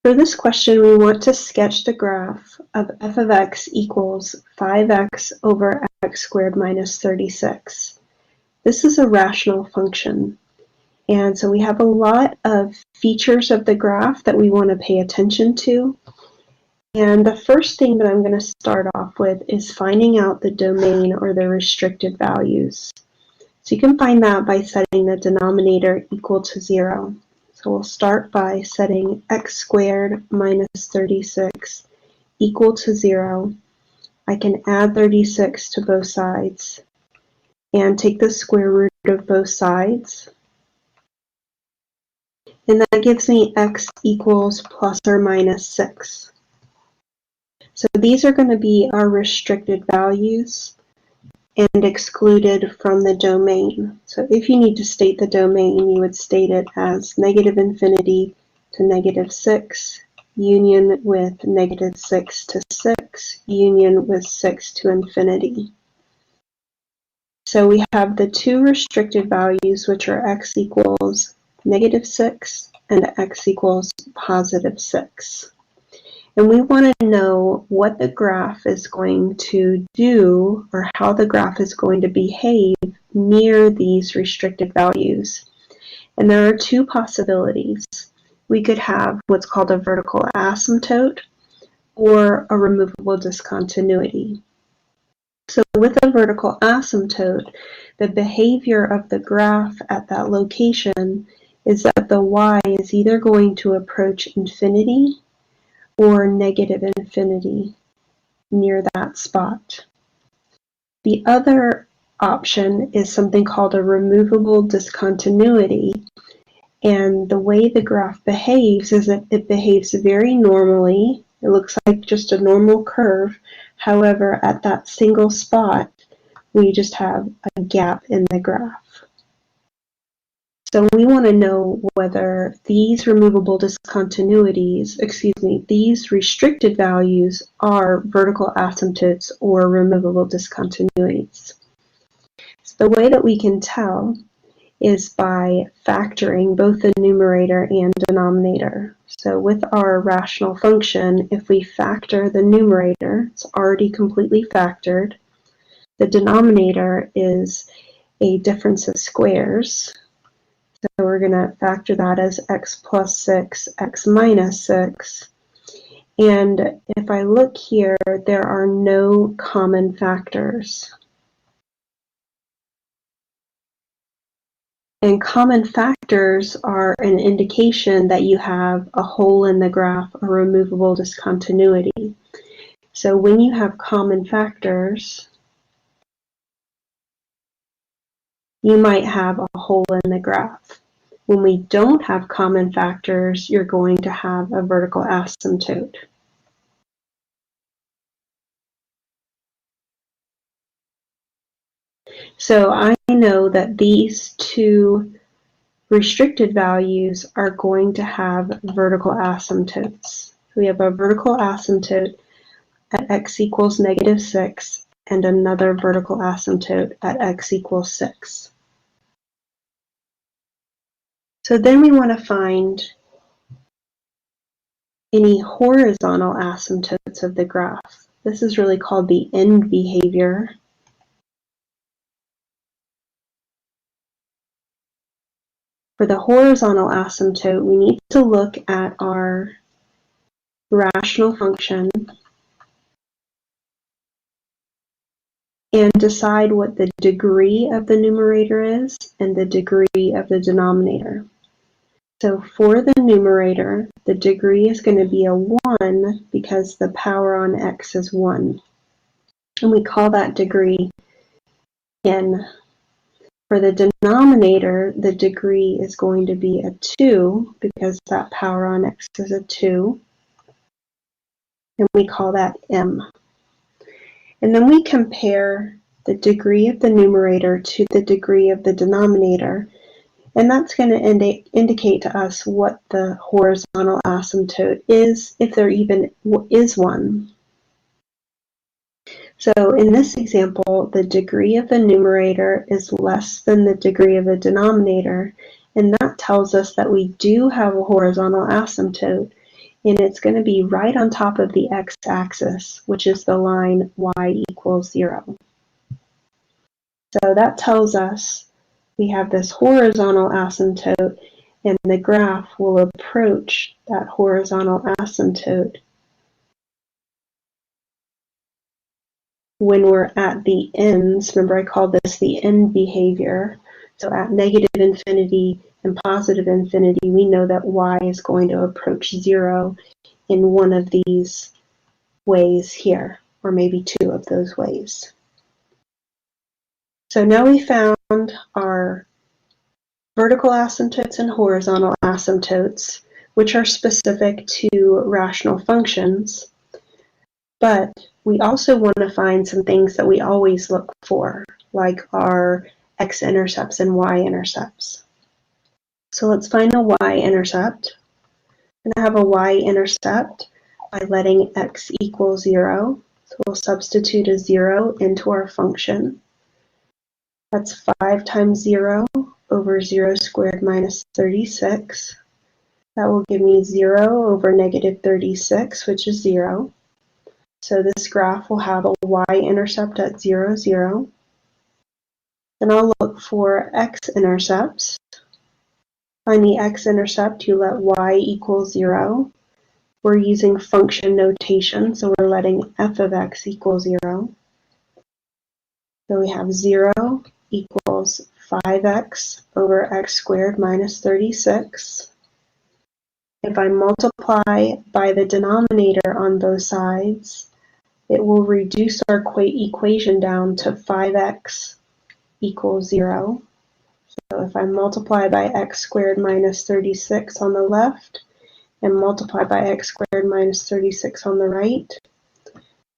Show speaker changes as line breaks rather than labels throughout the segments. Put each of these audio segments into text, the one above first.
For this question, we want to sketch the graph of f of x equals 5x over x squared minus 36. This is a rational function, and so we have a lot of features of the graph that we want to pay attention to. And the first thing that I'm going to start off with is finding out the domain or the restricted values. So you can find that by setting the denominator equal to 0. So we'll start by setting x squared minus 36 equal to 0. I can add 36 to both sides and take the square root of both sides. And that gives me x equals plus or minus 6. So these are going to be our restricted values and excluded from the domain. So if you need to state the domain, you would state it as negative infinity to negative 6, union with negative 6 to 6, union with 6 to infinity. So we have the two restricted values, which are x equals negative 6 and x equals positive 6. And we want to know what the graph is going to do, or how the graph is going to behave near these restricted values. And there are two possibilities. We could have what's called a vertical asymptote or a removable discontinuity. So with a vertical asymptote, the behavior of the graph at that location is that the y is either going to approach infinity or negative infinity near that spot. The other option is something called a removable discontinuity, and the way the graph behaves is that it behaves very normally. It looks like just a normal curve. However, at that single spot, we just have a gap in the graph. So we want to know whether these removable discontinuities, these restricted values are vertical asymptotes or removable discontinuities. So the way that we can tell is by factoring both the numerator and denominator. So with our rational function, if we factor the numerator, it's already completely factored. The denominator is a difference of squares. So we're going to factor that as x plus 6, x minus 6. And if I look here, there are no common factors. And common factors are an indication that you have a hole in the graph, a removable discontinuity. So when you have common factors, you might have a hole in the graph. When we don't have common factors, you're going to have a vertical asymptote. So I know that these two restricted values are going to have vertical asymptotes. We have a vertical asymptote at x equals negative 6 and another vertical asymptote at x equals 6. So then we want to find any horizontal asymptotes of the graph. This is really called the end behavior. For the horizontal asymptote, we need to look at our rational function and decide what the degree of the numerator is and the degree of the denominator. So for the numerator, the degree is going to be a 1 because the power on x is 1. And we call that degree n. For the denominator, the degree is going to be a 2 because that power on x is a 2. And we call that m. And then we compare the degree of the numerator to the degree of the denominator. And that's going to indicate to us what the horizontal asymptote is, if there even is one. So in this example, the degree of the numerator is less than the degree of the denominator, and that tells us that we do have a horizontal asymptote, and it's going to be right on top of the x-axis, which is the line y equals 0. So that tells us we have this horizontal asymptote, and the graph will approach that horizontal asymptote when we're at the ends. Remember, I called this the end behavior. So at negative infinity and positive infinity, we know that y is going to approach 0 in one of these ways here, or maybe two of those ways. So now we found our vertical asymptotes and horizontal asymptotes, which are specific to rational functions. But we also want to find some things that we always look for, like our x-intercepts and y-intercepts. So let's find a y-intercept. I'm going to have a y-intercept by letting x equal 0. So we'll substitute a 0 into our function. That's 5 times 0 over 0 squared minus 36. That will give me 0 over negative 36, which is 0. So this graph will have a y-intercept at 0, 0. Then I'll look for x-intercepts. Find the x-intercept, you let y equal 0. We're using function notation, so we're letting f of x equal 0. So we have 0 equals 5x over x squared minus 36. If I multiply by the denominator on both sides, it will reduce our equation down to 5x equals 0. So if I multiply by x squared minus 36 on the left and multiply by x squared minus 36 on the right,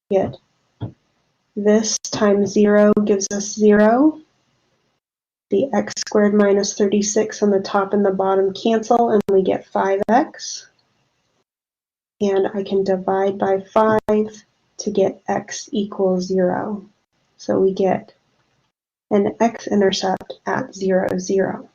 get this times 0 gives us 0. The x squared minus 36 on the top and the bottom cancel, and we get 5x. And I can divide by 5 to get x equals 0. So we get an x-intercept at 0, 0.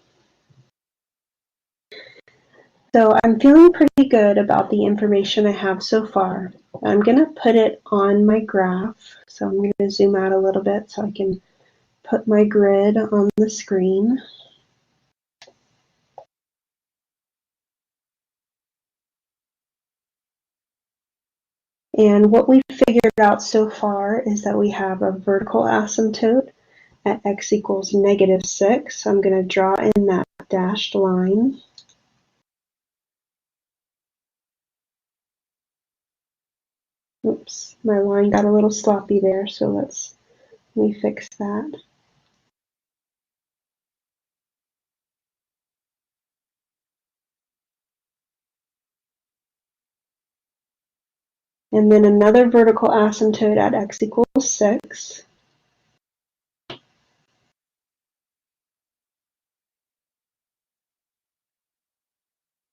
So I'm feeling pretty good about the information I have so far. I'm going to put it on my graph. So I'm going to zoom out a little bit so I can put my grid on the screen. And what we've figured out so far is that we have a vertical asymptote at x equals negative 6. I'm going to draw in that dashed line. Oops, my line got a little sloppy there, so let me fix that. And then another vertical asymptote at x equals 6.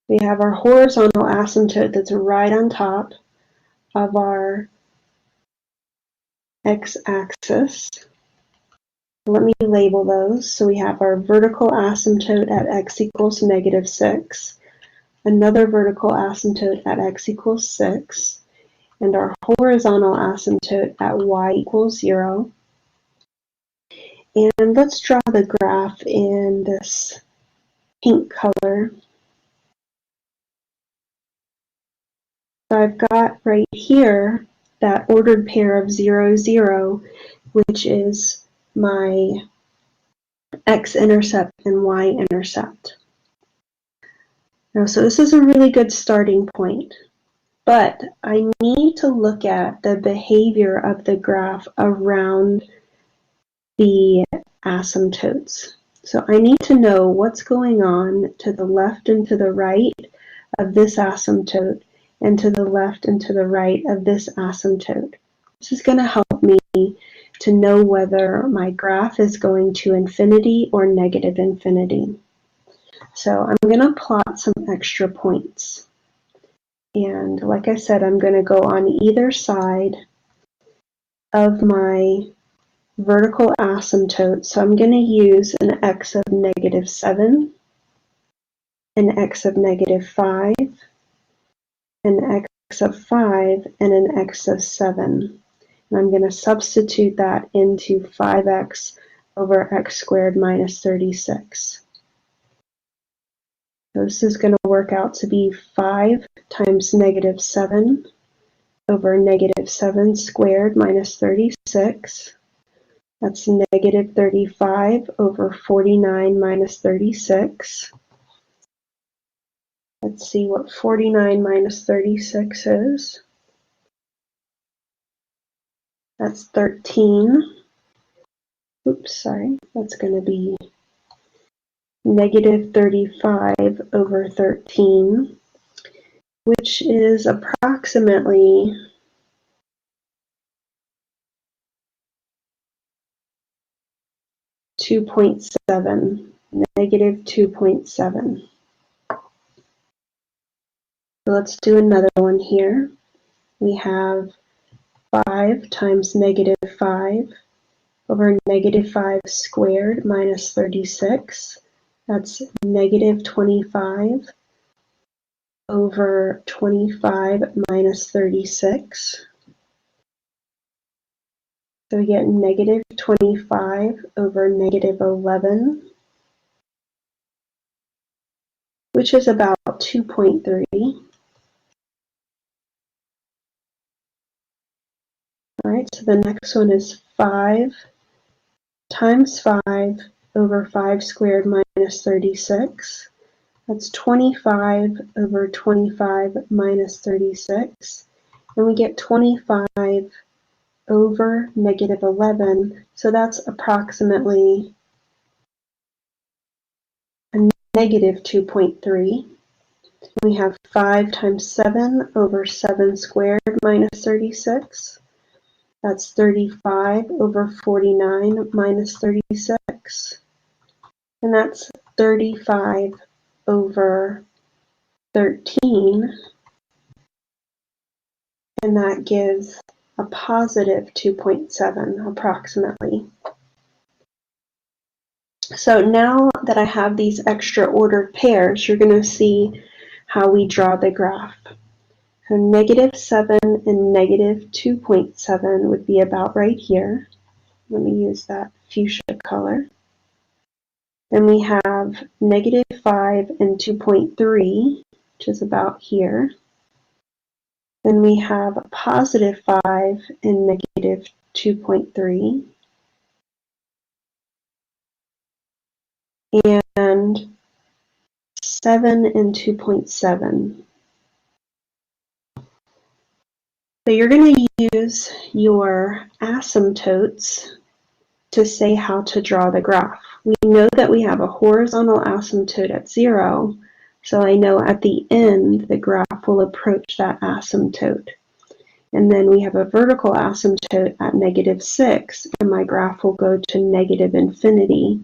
We have our horizontal asymptote that's right on top of our x-axis. Let me label those. So we have our vertical asymptote at x equals negative 6, another vertical asymptote at x equals 6, and our horizontal asymptote at y equals 0. And let's draw the graph in this pink color. So I've got right here that ordered pair of 0, 0, which is my x-intercept and y-intercept. Now, so this is a really good starting point, but I need to look at the behavior of the graph around the asymptotes. So I need to know what's going on to the left and to the right of this asymptote and to the left and to the right of this asymptote. This is going to help me to know whether my graph is going to infinity or negative infinity. So I'm going to plot some extra points. And like I said, I'm going to go on either side of my vertical asymptote. So I'm going to use an x of negative 7, an x of negative 5, an x of 5, and an x of 7. And I'm going to substitute that into 5x over x squared minus 36. So this is going to work out to be 5 times negative 7 over negative 7 squared minus 36. That's negative 35 over 49 minus 36. Let's see what 49 minus 36 is. That's 13. Oops, sorry. That's going to be negative 35 over 13, which is approximately -2.7. So let's do another one here. We have 5 times negative 5 over negative 5 squared minus 36. That's negative 25 over 25 minus 36. So we get negative 25 over negative 11, which is about 2.3. All right, so the next one is 5 times 5 over 5 squared minus 36. That's 25 over 25 minus 36. And we get 25 over negative 11. So that's approximately a negative 2.3. We have 5 times 7 over 7 squared minus 36. That's 35 over 49 minus 36. And that's 35 over 13. And that gives a positive 2.7 approximately. So now that I have these extra ordered pairs, you're going to see how we draw the graph. So negative 7 and negative 2.7 would be about right here. Let me use that fuchsia color. Then we have negative 5 and 2.3, which is about here. Then we have a positive 5 and negative 2.3. And 7 and 2.7. So you're going to use your asymptotes to say how to draw the graph. We know that we have a horizontal asymptote at 0, so I know at the end the graph will approach that asymptote. And then we have a vertical asymptote at -6, and my graph will go to negative infinity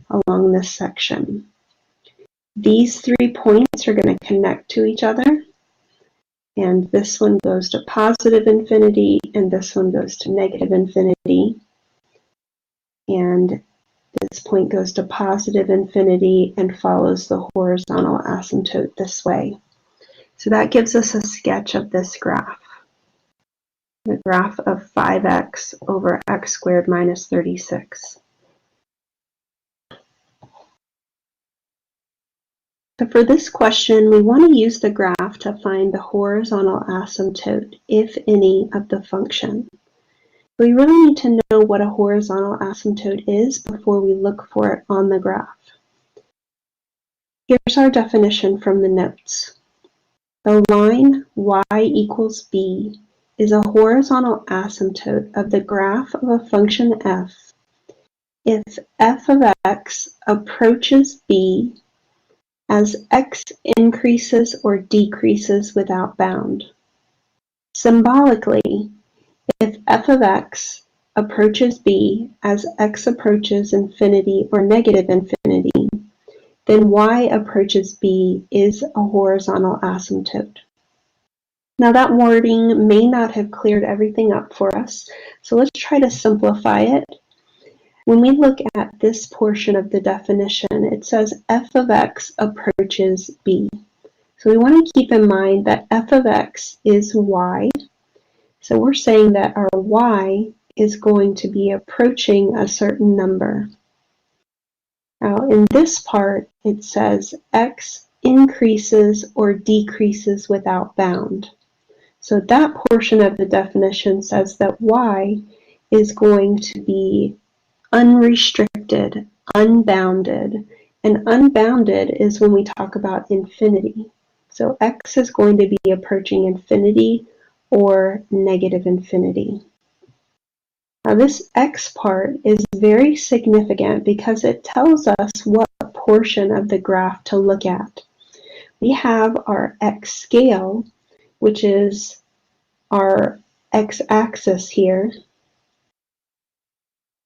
along this section. These 3 points are going to connect to each other. And this one goes to positive infinity, and this one goes to negative infinity. And this point goes to positive infinity and follows the horizontal asymptote this way. So that gives us a sketch of this graph. The graph of 5x over x squared minus 36. So for this question, we want to use the graph to find the horizontal asymptote, if any, of the function. We really need to know what a horizontal asymptote is before we look for it on the graph. Here's our definition from the notes. The line y equals b is a horizontal asymptote of the graph of a function f if f of x approaches b as x increases or decreases without bound. Symbolically, if f of x approaches b as x approaches infinity or negative infinity, then y approaches b is a horizontal asymptote. Now that wording may not have cleared everything up for us, so let's try to simplify it. When we look at this portion of the definition, it says f of x approaches b. So we want to keep in mind that f of x is y. So we're saying that our y is going to be approaching a certain number. Now in this part, it says x increases or decreases without bound. So that portion of the definition says that y is going to be unrestricted, unbounded, and unbounded is when we talk about infinity. So x is going to be approaching infinity or negative infinity. Now this x part is very significant because it tells us what portion of the graph to look at. We have our x scale, which is our x-axis here.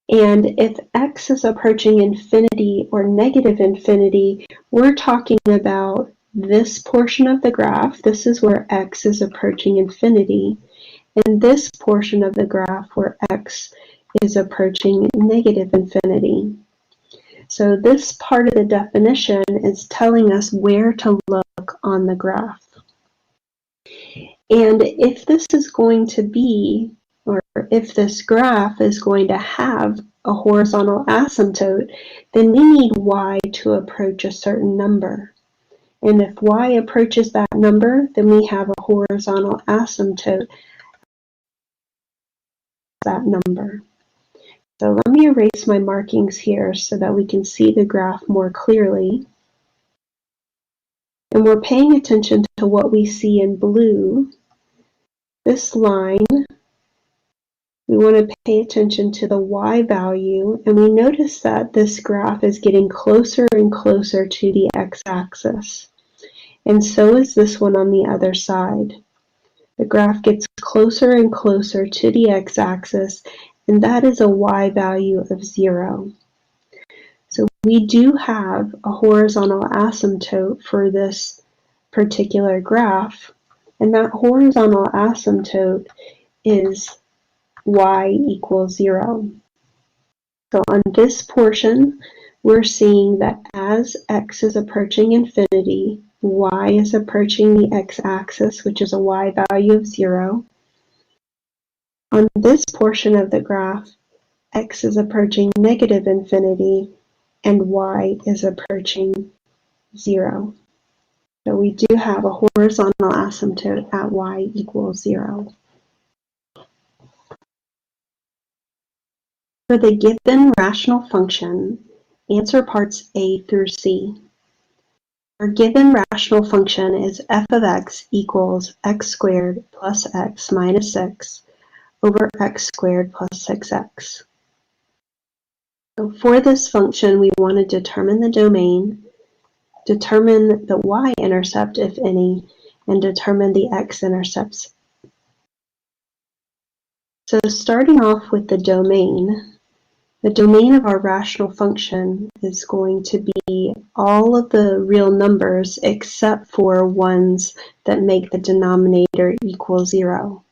And if x is approaching infinity or negative infinity, we're talking about this portion of the graph. This is where x is approaching infinity. And this portion of the graph where x is approaching negative infinity. So this part of the definition is telling us where to look on the graph. And if this is going to be, or if this graph is going to have a horizontal asymptote, then we need y to approach a certain number. And if y approaches that number, then we have a horizontal asymptote that number. So let me erase my markings here so that we can see the graph more clearly. And we're paying attention to what we see in blue. This line, we want to pay attention to the y value, and we notice that this graph is getting closer and closer to the x-axis. And so is this one on the other side. The graph gets closer and closer to the x-axis, and that is a y value of 0. So we do have a horizontal asymptote for this particular graph, and that horizontal asymptote is y equals 0. So on this portion, we're seeing that as x is approaching infinity, y is approaching the x-axis, which is a y value of 0. On this portion of the graph, x is approaching negative infinity, and y is approaching 0. So we do have a horizontal asymptote at y equals 0. For the given rational function, answer parts A through C. Our given rational function is f of x equals x squared plus x minus 6 over x squared plus 6x. So for this function, we want to determine the domain, determine the y-intercept, if any, and determine the x-intercepts. So starting off with the domain of our rational function is going to be all of the real numbers except for ones that make the denominator equal 0.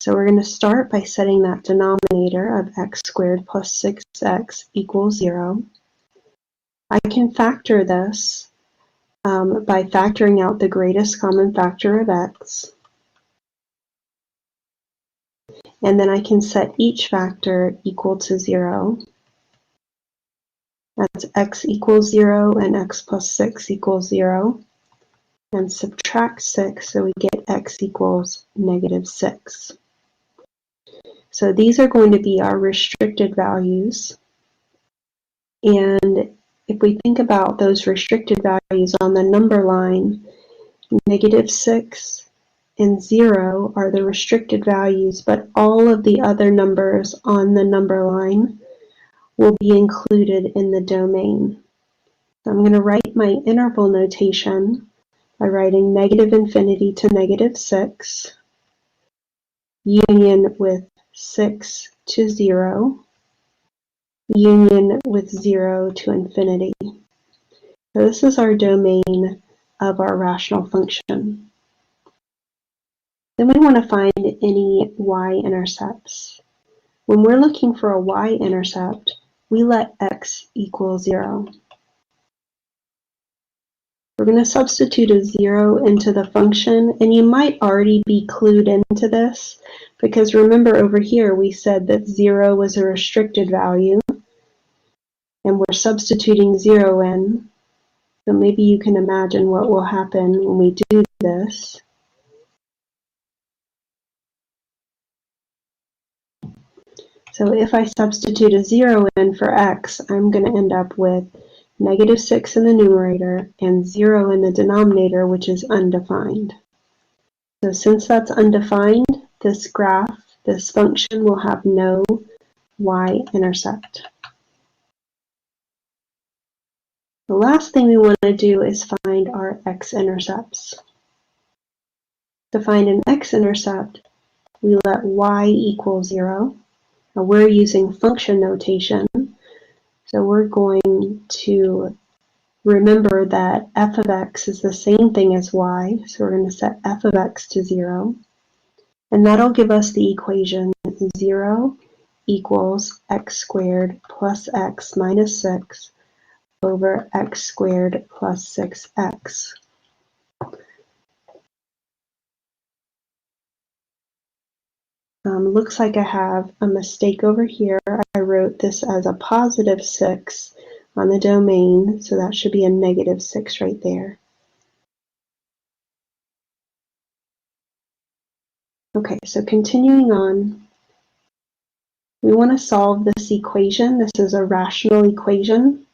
So we're going to start by setting that denominator of x squared plus 6x equals 0. I can factor this by factoring out the greatest common factor of x. And then I can set each factor equal to 0. That's x equals 0 and x plus 6 equals 0. And subtract 6, so we get x equals negative 6. So these are going to be our restricted values. And if we think about those restricted values on the number line, negative 6 and 0 are the restricted values, but all of the other numbers on the number line will be included in the domain. So I'm going to write my interval notation by writing negative infinity to negative 6, union with 6 to 0, union with 0 to infinity. So this is our domain of our rational function. Then we want to find any y-intercepts. When we're looking for a y-intercept, we let x equal 0. We're going to substitute a 0 into the function, and you might already be clued into this, because remember over here we said that 0 was a restricted value, and we're substituting 0 in. So maybe you can imagine what will happen when we do this. So if I substitute a 0 in for x, I'm going to end up with -6 in the numerator and 0 in the denominator, which is undefined. So since that's undefined, this graph, this function will have no y-intercept. The last thing we want to do is find our x-intercepts. To find an x-intercept, we let y equal 0. Now we're using function notation, so we're going to remember that f of x is the same thing as y, so we're going to set f of x to 0. And that'll give us the equation 0 equals x squared plus x minus 6 over x squared plus 6x. Looks like I have a mistake over here. I wrote this as a positive 6 on the domain, so that should be a -6 right there. Okay, so continuing on, we want to solve this equation. This is a rational equation,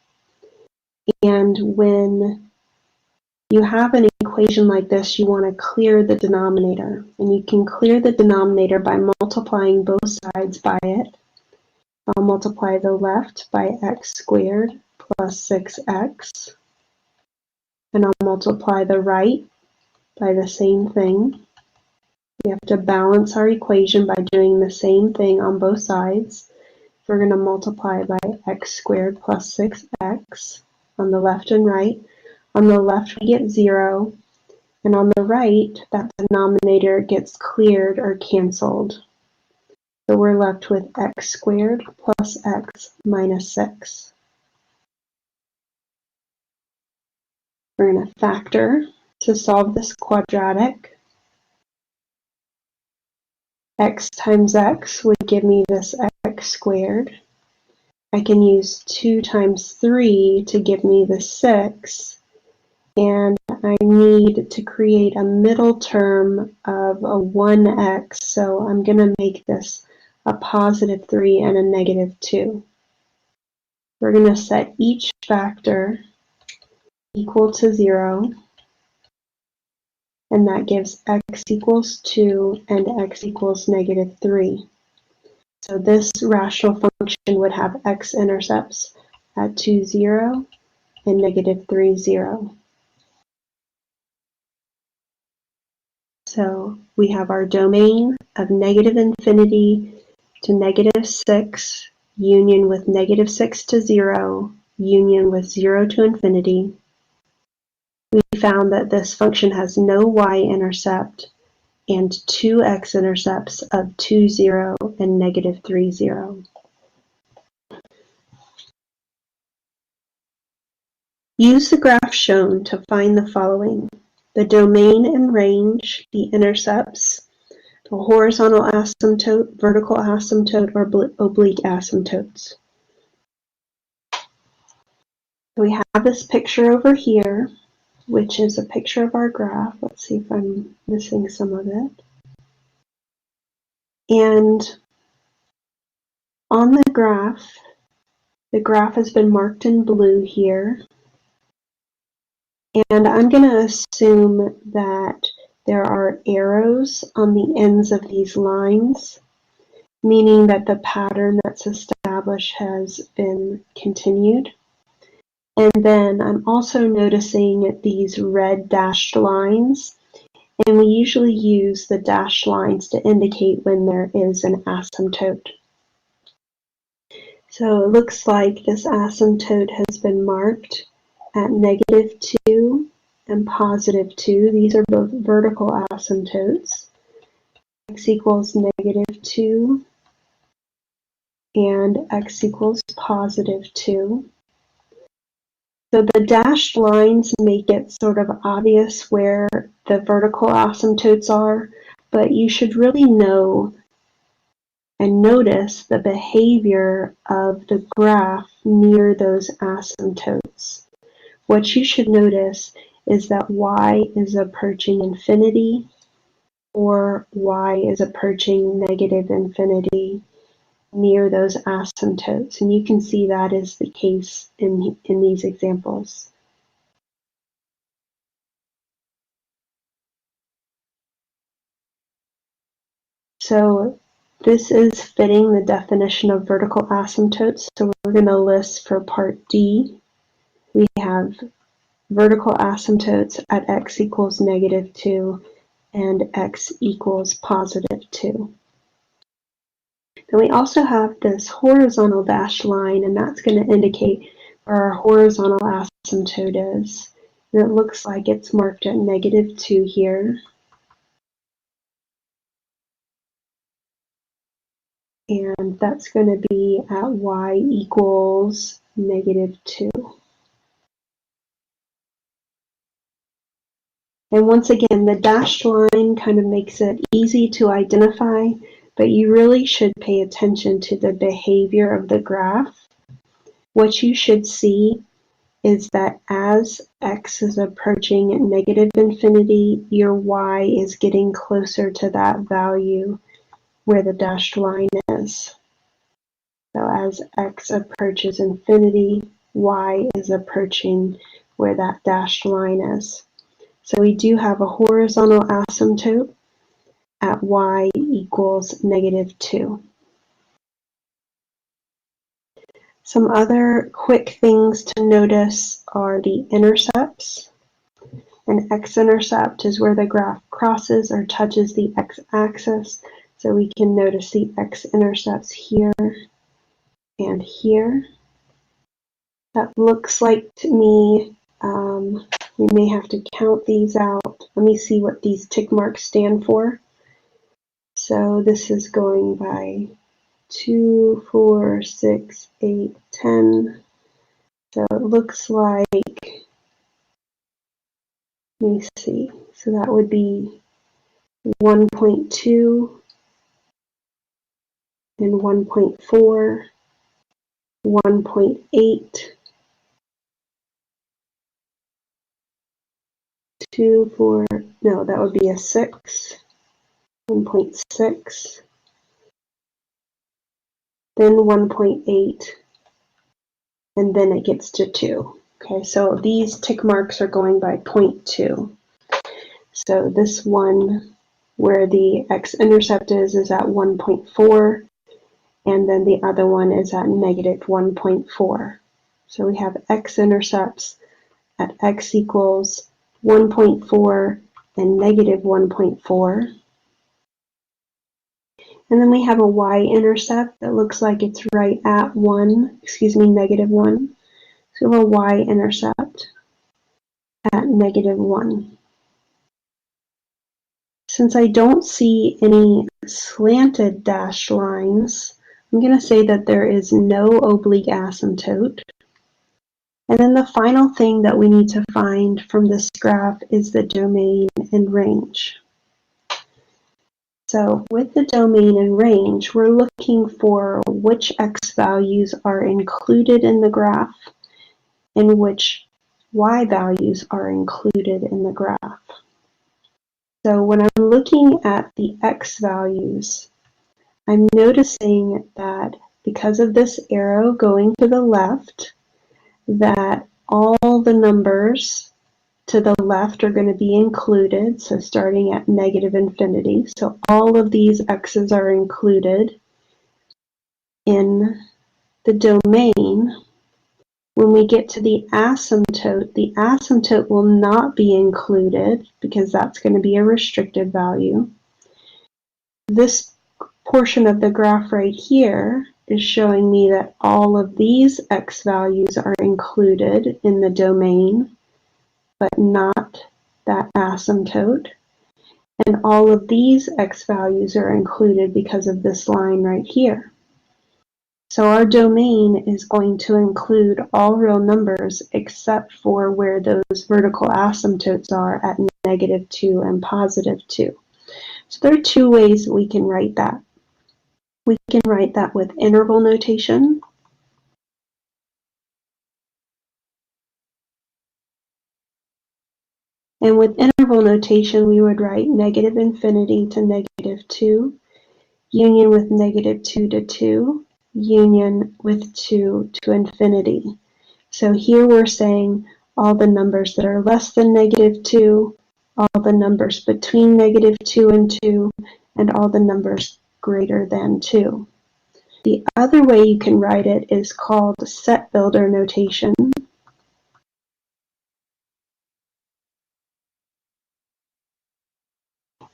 and when you have an equation like this, you want to clear the denominator, and you can clear the denominator by multiplying both sides by it. I'll multiply the left by x squared plus 6x, and I'll multiply the right by the same thing. We have to balance our equation by doing the same thing on both sides. We're going to multiply by x squared plus 6x on the left and right. On the left we get 0, and on the right that denominator gets cleared or canceled. So we're left with x squared plus x minus 6. We're going to factor to solve this quadratic. X times x would give me this x squared. I can use 2 times 3 to give me the 6, and I need to create a middle term of a 1x, so I'm going to make this a positive 3 and a -2. We're going to set each factor equal to 0, and that gives x equals 2 and x equals -3. So this rational function would have x-intercepts at 2, 0 and -3, 0. So we have our domain of -infinity to -6, union with -6 to 0, union with 0 to infinity. We found that this function has no y-intercept and 2 x-intercepts of 2, 0 and -3, 0. Use the graph shown to find the following: the domain and range, the intercepts, the horizontal asymptote, vertical asymptote, or oblique asymptotes. We have this picture over here, which is a picture of our graph. Let's see if I'm missing some of it. And on the graph has been marked in blue here. And I'm going to assume that there are arrows on the ends of these lines, meaning that the pattern that's established has been continued. And then I'm also noticing these red dashed lines, and we usually use the dashed lines to indicate when there is an asymptote. So it looks like this asymptote has been marked at -2 and +2. These are both vertical asymptotes. X equals -2 and x equals +2. So the dashed lines make it sort of obvious where the vertical asymptotes are, but you should really know and notice the behavior of the graph near those asymptotes. What you should notice is that y is approaching infinity, or y is approaching negative infinity near those asymptotes. And you can see that is the case in these examples. So this is fitting the definition of vertical asymptotes. So we're going to list for part D. We have vertical asymptotes at x equals -2 and x equals +2. Then we also have this horizontal dashed line, and that's going to indicate where our horizontal asymptote is. And it looks like it's marked at -2 here. And that's going to be at y equals -2. And once again, the dashed line kind of makes it easy to identify, but you really should pay attention to the behavior of the graph. What you should see is that as x is approaching negative infinity, your y is getting closer to that value where the dashed line is. So as x approaches infinity, y is approaching where that dashed line is. So we do have a horizontal asymptote at y equals -2. Some other quick things to notice are the intercepts. An x-intercept is where the graph crosses or touches the x-axis. So we can notice the x-intercepts here and here. That looks like to me, we may have to count these out. Let me see what these tick marks stand for. So this is going by 2, 4, 6, 8, 10. So it looks like, let me see, so that would be 1.2 and 1.4, 1.8, 2, 4, no, that would be a 6, 1.6, then 1.8, and then it gets to 2. Okay, so these tick marks are going by 0.2. So this one where the x-intercept is at 1.4, and then the other one is at -1.4. So we have x-intercepts at x equals 1.4 and -1.4. And then we have a y-intercept that looks like it's right at -1. So we have a y-intercept at -1. Since I don't see any slanted dashed lines, I'm going to say that there is no oblique asymptote. And then the final thing that we need to find from this graph is the domain and range. So with the domain and range, we're looking for which x values are included in the graph and which y values are included in the graph. So when I'm looking at the x values, I'm noticing that because of this arrow going to the left, that all the numbers to the left are going to be included, so starting at -infinity. So all of these x's are included in the domain. When we get to the asymptote will not be included because that's going to be a restricted value. This portion of the graph right here is showing me that all of these x values are included in the domain, but not that asymptote. And all of these x values are included because of this line right here. So our domain is going to include all real numbers except for where those vertical asymptotes are at -2 and +2. So there are two ways we can write that. We can write that with interval notation. And with interval notation, we would write -infinity to -2, union with -2 to 2, union with 2 to infinity. So here we're saying all the numbers that are less than -2, all the numbers between -2 and 2, and all the numbers greater than 2. The other way you can write it is called set builder notation.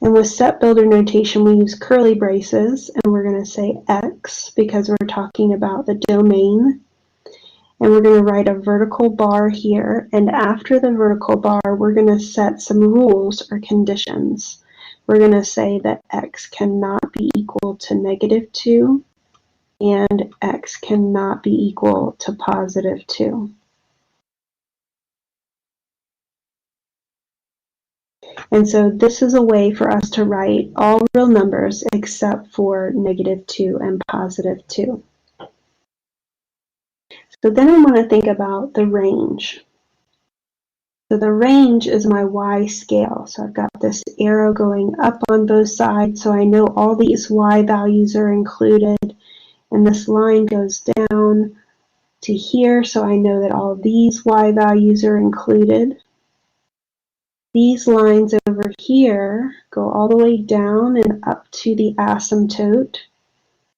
And with set builder notation, we use curly braces, and we're going to say x because we're talking about the domain. And we're going to write a vertical bar here, and after the vertical bar, we're going to set some rules or conditions. We're going to say that x cannot be equal to -2, and x cannot be equal to +2. And so this is a way for us to write all real numbers except for -2 and +2. So then I want to think about the range. So the range is my y scale. So I've got this arrow going up on both sides, so I know all these y values are included, and this line goes down to here, so I know that all these y values are included. These lines over here go all the way down and up to the asymptote.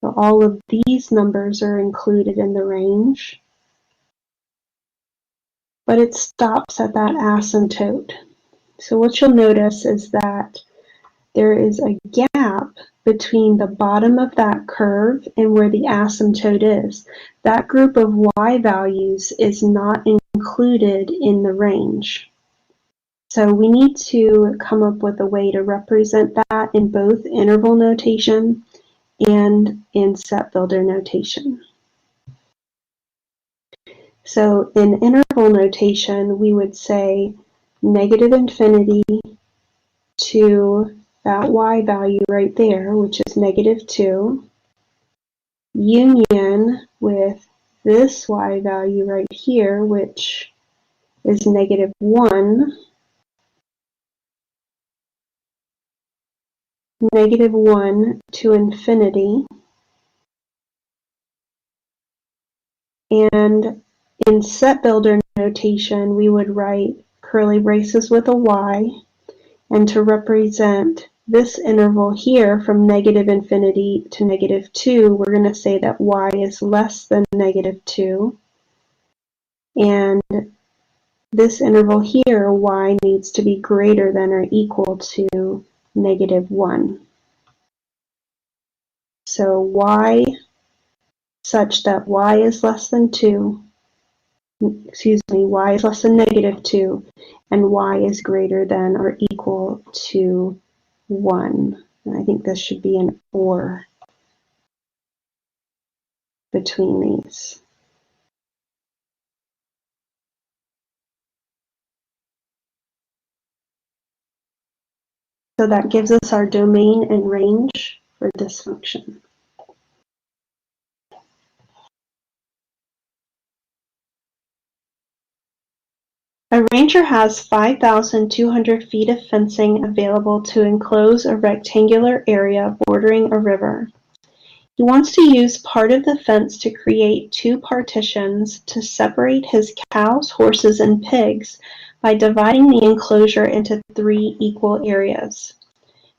So all of these numbers are included in the range. But it stops at that asymptote. So what you'll notice is that there is a gap between the bottom of that curve and where the asymptote is. That group of y values is not included in the range. So we need to come up with a way to represent that in both interval notation and in set builder notation. So in interval notation, we would say -infinity to that y value right there, which is -2, union with this y value right here, which is -1, -1 to infinity, and in set builder notation, we would write curly braces with a y, and to represent this interval here from -infinity to -2, we're going to say that y is less than -2, and this interval here, y needs to be greater than or equal to -1. So y such that y is less than 2, y is less than -2, and y is greater than or equal to 1. And I think this should be an or between these. So that gives us our domain and range for this function. A ranger has 5,200 feet of fencing available to enclose a rectangular area bordering a river. He wants to use part of the fence to create 2 partitions to separate his cows, horses, and pigs by dividing the enclosure into 3 equal areas.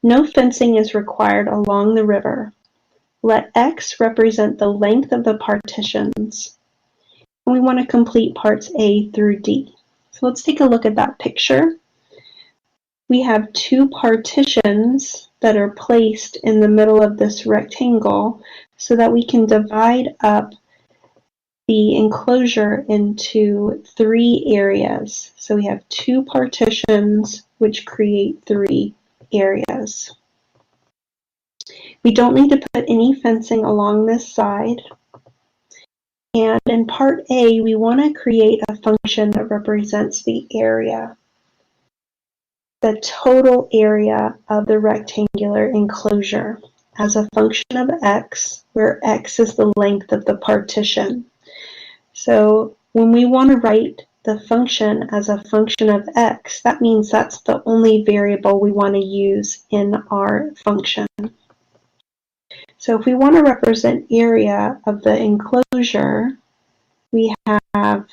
No fencing is required along the river. Let X represent the length of the partitions. And we want to complete parts A through D. So let's take a look at that picture. We have 2 partitions that are placed in the middle of this rectangle so that we can divide up the enclosure into 3 areas. So we have 2 partitions which create 3 areas. We don't need to put any fencing along this side. And in part A, we want to create a function that represents the area, the total area of the rectangular enclosure as a function of x, where x is the length of the partition. So when we want to write the function as a function of x, that means that's the only variable we want to use in our function. So if we want to represent area of the enclosure, we have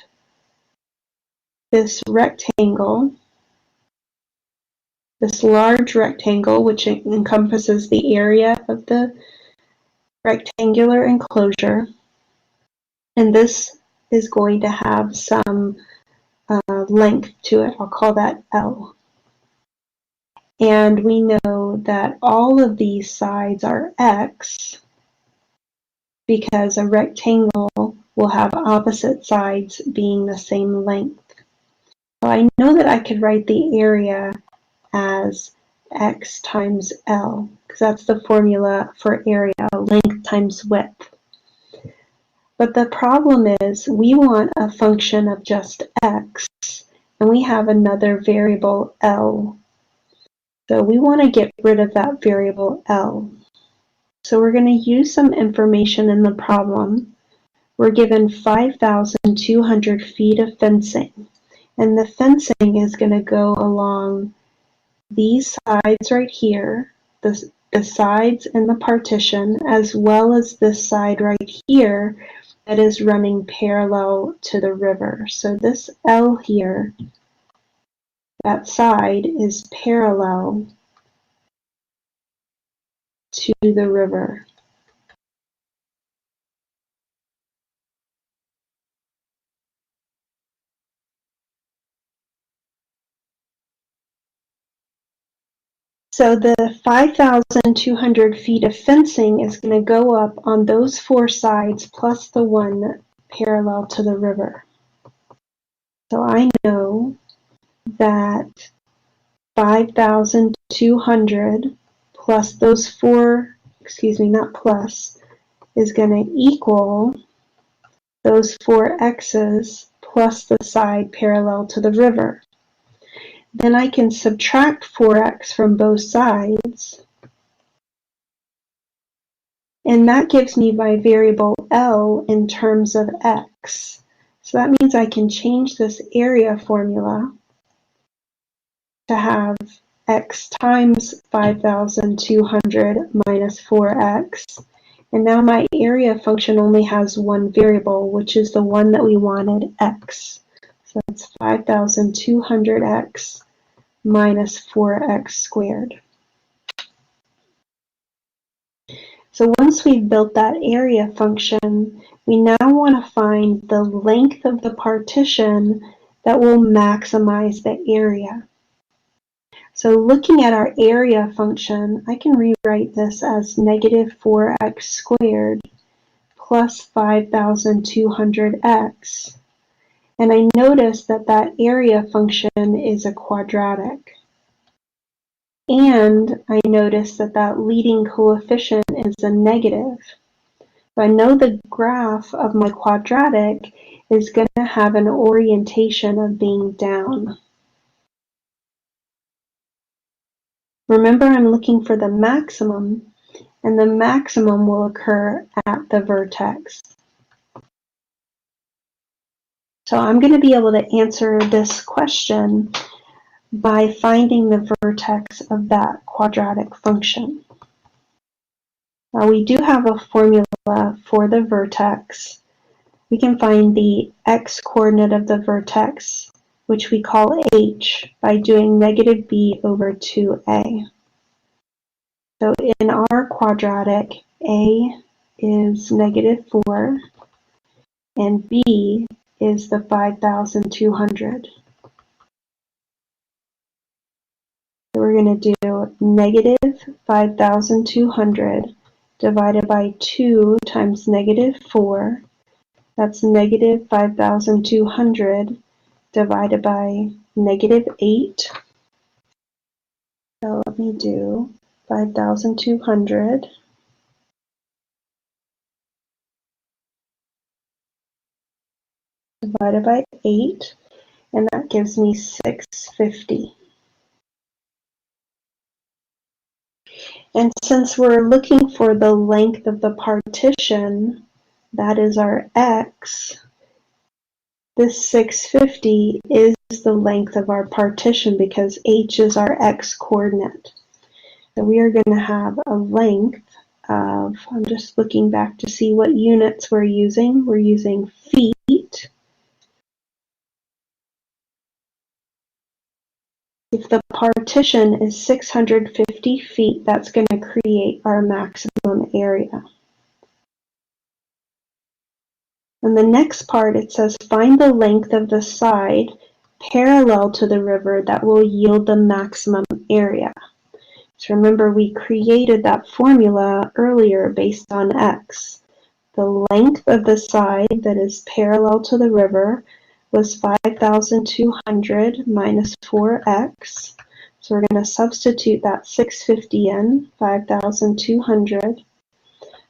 this rectangle, this large rectangle, which encompasses the area of the rectangular enclosure, and this is going to have some length to it. I'll call that L. And we know that all of these sides are x because a rectangle will have opposite sides being the same length. So I know that I could write the area as x times L, because that's the formula for area, length times width. But the problem is we want a function of just x, and we have another variable L. So we want to get rid of that variable L. So we're going to use some information in the problem. We're given 5,200 feet of fencing, and the fencing is going to go along these sides right here, the sides in the partition, as well as this side right here that is running parallel to the river. So this L here, that side is parallel to the river. So the 5,200 feet of fencing is going to go up on those four sides plus the one parallel to the river. So I know that 5,200 plus those four, not plus, is going to equal those four x's plus the side parallel to the river. Then I can subtract 4x from both sides, and that gives me my variable L in terms of x. So that means I can change this area formula to have x times 5,200 minus 4x. And now my area function only has one variable, which is the one that we wanted, x. So it's 5,200x minus 4x squared. So once we've built that area function, we now want to find the length of the partition that will maximize the area. So looking at our area function, I can rewrite this as negative 4x squared plus 5,200x. And I notice that that area function is a quadratic. And I notice that that leading coefficient is a negative. So I know the graph of my quadratic is going to have an orientation of being down. Remember, I'm looking for the maximum, and the maximum will occur at the vertex. So I'm going to be able to answer this question by finding the vertex of that quadratic function. Now we do have a formula for the vertex. We can find the x-coordinate of the vertex, which we call h, by doing negative b over 2a. So in our quadratic, a is negative 4, and b is the 5,200. So we're going to do negative 5,200 divided by 2 times negative 4. That's negative 5,200 divided by negative 8. So let me do 5,200 divided by 8, and that gives me 650. And since we're looking for the length of the partition, that is our x, this 650 is the length of our partition because h is our x coordinate. So we are going to have a length of, I'm just looking back to see what units we're using. We're using feet. If the partition is 650 feet, that's going to create our maximum area. And the next part, it says find the length of the side parallel to the river that will yield the maximum area. So remember, we created that formula earlier based on x. The length of the side that is parallel to the river was 5,200 minus 4x. So we're going to substitute that 650 in, 5,200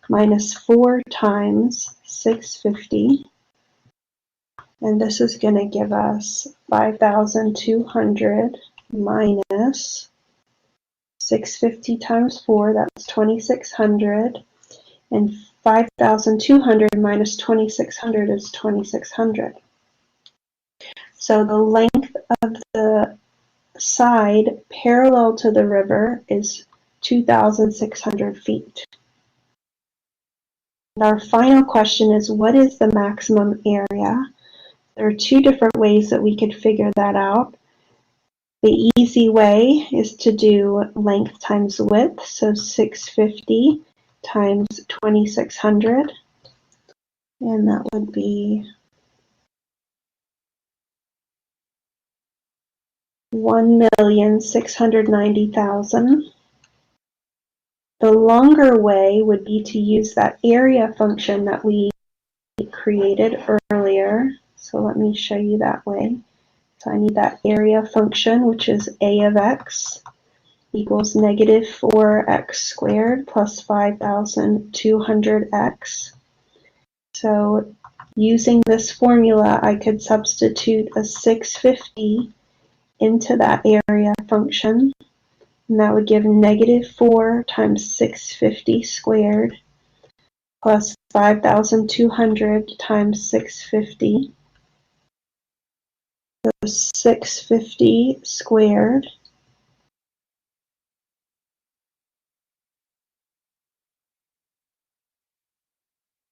minus 4 times 650. And this is going to give us 5,200 minus 650 times 4, that's 2,600. And 5,200 minus 2,600 is 2,600. So the length of the side parallel to the river is 2,600 feet. And our final question is, what is the maximum area? There are two different ways that we could figure that out. The easy way is to do length times width, so 650 times 2,600, and that would be 1,690,000. The longer way would be to use that area function that we created earlier. So let me show you that way. So I need that area function, which is a of x equals negative 4x squared plus 5,200x. So using this formula, I could substitute a 650 into that area function, and that would give negative 4 times 650 squared plus 5,200 times 650. So 650 squared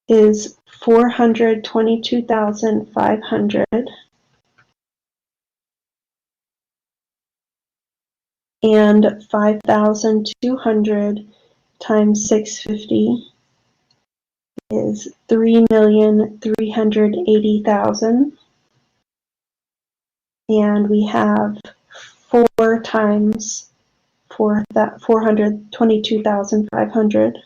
is 422,500, and 5,200 times 650 is 3,380,000, and we have 4 times 422,500.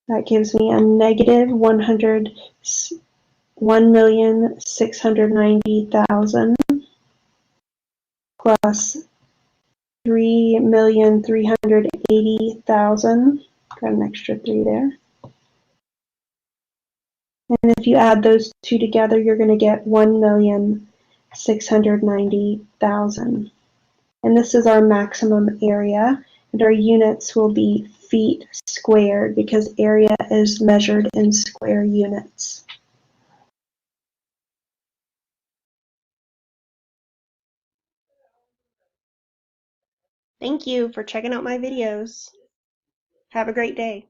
That gives me a negative 1,690,000 plus 3,380,000. Got an extra 3 there. And if you add those two together, you're going to get 1,690,000. And this is our maximum area, and our units will be feet squared because area is measured in square units. Thank you for checking out my videos. Have a great day.